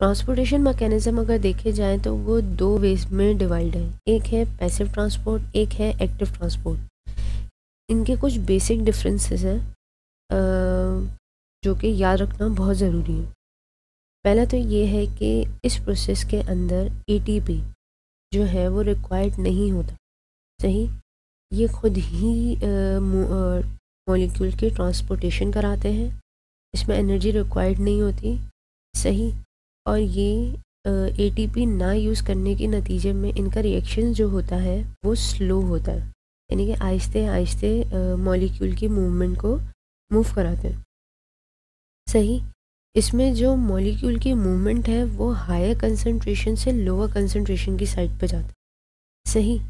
Transportation mechanism अगर देखे जाए तो वो दो वेज में डिवाइड है। एक है पैसिव ट्रांसपोर्ट, एक है एक्टिव ट्रांसपोर्ट। इनके कुछ बेसिक डिफरेंसेस हैं जो कि याद रखना बहुत ज़रूरी है। पहला तो ये है कि इस प्रोसेस के अंदर एटीपी जो है वो रिक्वायर्ड नहीं होता। सही, ये खुद ही मॉलिक्यूल की ट्रांसपोर्टेशन कराते हैं। इसमें एनर्जी रिक्वायर्ड नहीं होती। सही, और ये एटीपी ना यूज़ करने के नतीजे में इनका रिएक्शन जो होता है वो स्लो होता है, यानी कि आहिस्ते आहिस्ते मॉलिक्यूल की मूवमेंट को मूव कराते हैं। सही, इसमें जो मॉलिक्यूल की मूवमेंट है वो हायर कंसंट्रेशन से लोअर कंसंट्रेशन की साइड पे जाता है। सही,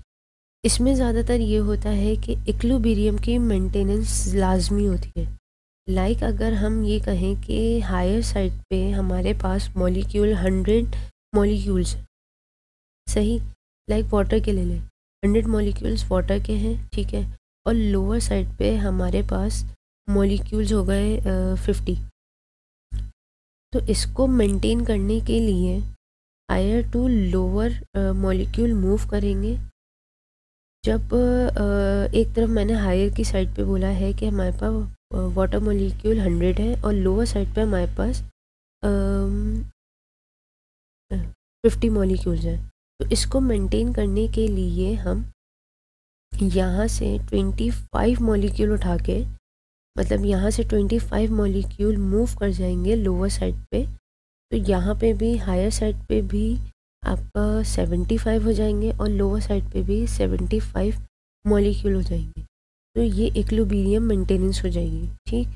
इसमें ज़्यादातर ये होता है कि इक्विलिब्रियम की मेंटेनेंस लाजमी होती है। लाइक अगर हम ये कहें कि हायर साइड पे हमारे पास मॉलिक्यूल 100 मॉलिक्यूल्स हैं। सही, लाइक वाटर के ले लें, 100 मॉलिक्यूल्स वाटर के हैं, ठीक है। और लोअर साइड पे हमारे पास मॉलिक्यूल्स हो गए 50। तो इसको मेंटेन करने के लिए higher to lower molecule move करेंगे। जब एक तरफ मैंने हायर की साइड पे बोला है कि हमारे पास वाटर मॉलिक्यूल 100 है और लोअर साइड पे हमारे पास 50 मॉलिक्यूल्स हैं। तो इसको मेंटेन करने के लिए हम यहाँ से 25 मॉलिक्यूल उठा के, मतलब यहाँ से 25 मॉलिक्यूल मूव कर जाएंगे लोअर साइड पे। तो यहाँ पे भी हायर साइड पे भी आपका 75 हो जाएंगे और लोअर साइड पे भी 75 मॉलिक्यूल हो जाएंगे। तो ये इक्विलिब्रियम मेंटेनेंस हो जाएगी। ठीक,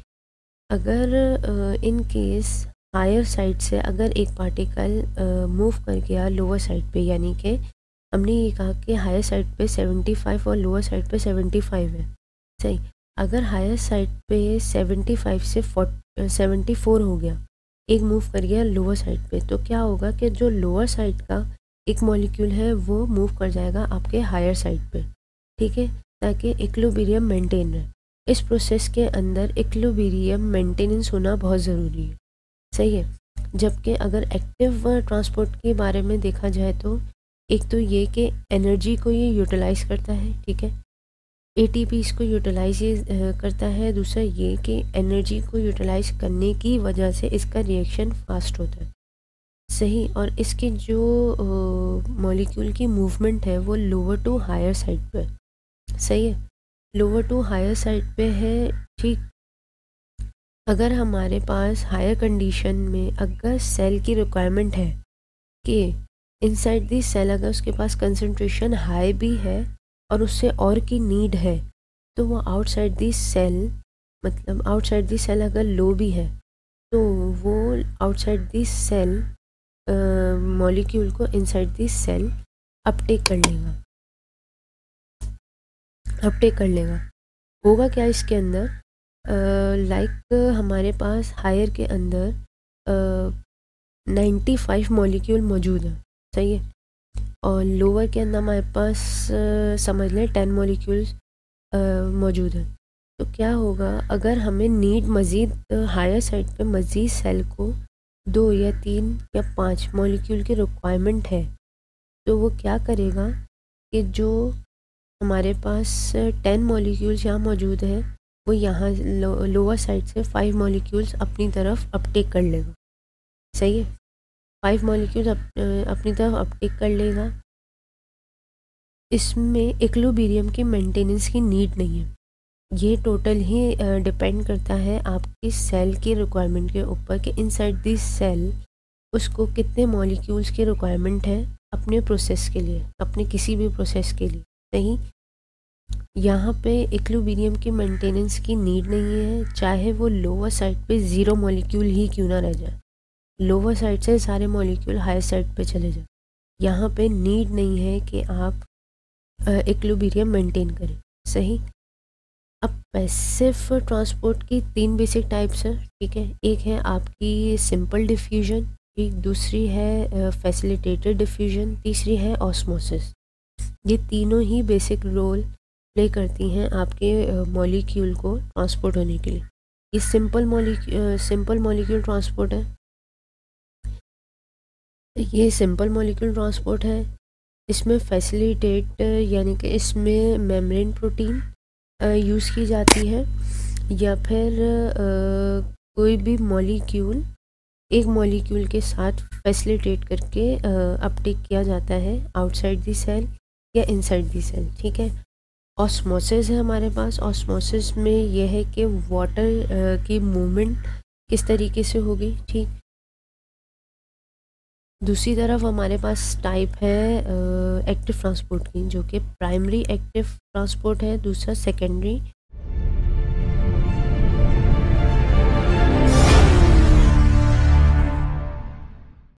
अगर इन केस हायर साइड से अगर एक पार्टिकल मूव कर गया लोअर साइड पे, यानी कि हमने ये कहा कि हायर साइड पे 75 और लोअर साइड पे 75 है। सही, अगर हायर साइड पे 75 से 74 हो गया, एक मूव कर गया लोअर साइड पे, तो क्या होगा कि जो लोअर साइड का एक मॉलिक्यूल है वो मूव कर जाएगा आपके हायर साइड पे। ठीक है, ताकि इक्विलिब्रियम मेंटेन रहे। इस प्रोसेस के अंदर इक्विलिब्रियम मेंटेनेंस होना बहुत ज़रूरी है। सही है, जबकि अगर एक्टिव ट्रांसपोर्ट के बारे में देखा जाए तो एक तो ये कि एनर्जी को ये यूटिलाइज़ करता है। ठीक है, एटीपी इसको यूटिलाइज करता है। दूसरा ये कि एनर्जी को यूटिलाइज करने की वजह से इसका रिएक्शन फास्ट होता है। सही, और इसकी जो मॉलिक्यूल की मूवमेंट है वो लोअर टू हायर साइड पे। सही है, लोअर टू हायर साइड पे है। ठीक, अगर हमारे पास हायर कंडीशन में अगर सेल की रिक्वायरमेंट है कि इनसाइड दी सेल अगर उसके पास कंसंट्रेशन हाई भी है और उससे और की नीड है, तो वो आउटसाइड दी सेल, मतलब आउटसाइड दी सेल अगर लो भी है तो वो आउटसाइड दी सेल मॉलिक्यूल को इनसाइड दी सेल अपटेक कर लेगा। अपटेक कर लेगा। होगा क्या इसके अंदर, लाइक हमारे पास हायर के अंदर 95 मॉलिक्यूल मौजूद है। सही है, और लोअर के अंदर हमारे पास समझ लें 10 मॉलिक्यूल्स मौजूद है। तो क्या होगा, अगर हमें नीड मज़ीद हायर साइड पे मज़ीद सेल को 2 या 3 या 5 मॉलिक्यूल की रिक्वायरमेंट है, तो वो क्या करेगा कि जो हमारे पास 10 मॉलिक्यूल्स यहाँ मौजूद है वो यहाँ लोअर साइड से 5 मॉलिक्यूल्स अपनी तरफ अपटेक कर लेगा। सही है, 5 मॉलिक्यूल्स अपनी तरफ अपटेक कर लेगा। इसमें इक्विलिब्रियम की मेंटेनेंस की नीड नहीं है। ये टोटल ही डिपेंड करता है आपकी सेल की रिक्वायरमेंट के ऊपर कि इनसाइड दिस सेल उसको कितने मॉलिक्यूल्स की रिक्वायरमेंट है अपने प्रोसेस के लिए, अपने किसी भी प्रोसेस के लिए। सही, यहाँ पे इक्विलिब्रियम की मेंटेनेंस की नीड नहीं है, चाहे वो लोअर साइड पे 0 मॉलिक्यूल ही क्यों ना रह जाए। लोअर साइड से सारे मॉलिक्यूल हायर साइड पे चले जाए, यहाँ पे नीड नहीं है कि आप इक्विलिब्रियम मेंटेन करें। सही, अब पैसिव ट्रांसपोर्ट की 3 बेसिक टाइप्स हैं। ठीक है, एक है आपकी सिंपल डिफ्यूजन, ठीक, दूसरी है फैसिलिटेटेड डिफ्यूजन, तीसरी है ऑस्मोसिस। ये तीनों ही बेसिक रोल प्ले करती हैं आपके मॉलिक्यूल को ट्रांसपोर्ट होने के लिए। ये सिंपल मॉलिक्यूल ट्रांसपोर्ट है। ये सिंपल मॉलिक्यूल ट्रांसपोर्ट है। इसमें फैसिलिटेट यानी कि इसमें मेम्ब्रेन प्रोटीन यूज़ की जाती है, या फिर कोई भी मॉलिक्यूल एक मॉलिक्यूल के साथ फैसिलिटेट करके अपटेक किया जाता है आउटसाइड द सेल या इनसाइड द सेल। ठीक है। ऑस्मोसिस है हमारे पास। ऑस्मोसिस में यह है कि वाटर की मूवमेंट किस तरीके से होगी। ठीक। दूसरी तरफ हमारे पास टाइप है एक्टिव ट्रांसपोर्ट की, जो कि प्राइमरी एक्टिव ट्रांसपोर्ट है, दूसरा सेकेंडरी